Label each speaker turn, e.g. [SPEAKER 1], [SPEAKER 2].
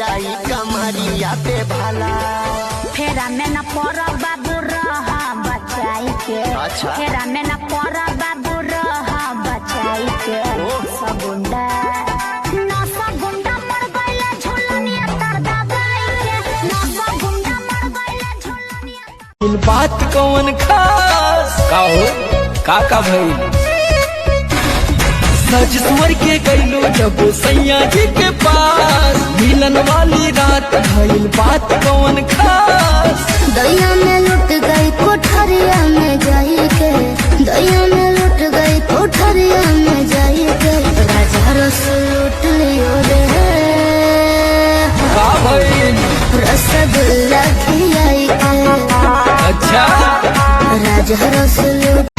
[SPEAKER 1] जाई कमरिया पे भला।
[SPEAKER 2] फेरा में न पड़ा बाबू रहा बचाई के।
[SPEAKER 1] अच्छा।
[SPEAKER 2] फेरा में न पड़ा बाबू रहा बचाई के। सगुंडा नौसा गुंडा मर गइले झोलनिया तर दबाई के। नौसा गुंडा मर गइले झोलनिया।
[SPEAKER 3] बात कौन खास का हो का भई सज स्वर के गईलो जब सैया जी के पास मिलन वाली रात भइल बात कौन खास।
[SPEAKER 4] दैया में लुट गई कोठरिया में जाई के। दैया में लुट गई कोठरिया में जाई के। राजा रस लूट लियो रे
[SPEAKER 3] का भइल
[SPEAKER 4] रसगुल्ला खिलाई के।
[SPEAKER 3] अच्छा
[SPEAKER 4] राजा रस लूट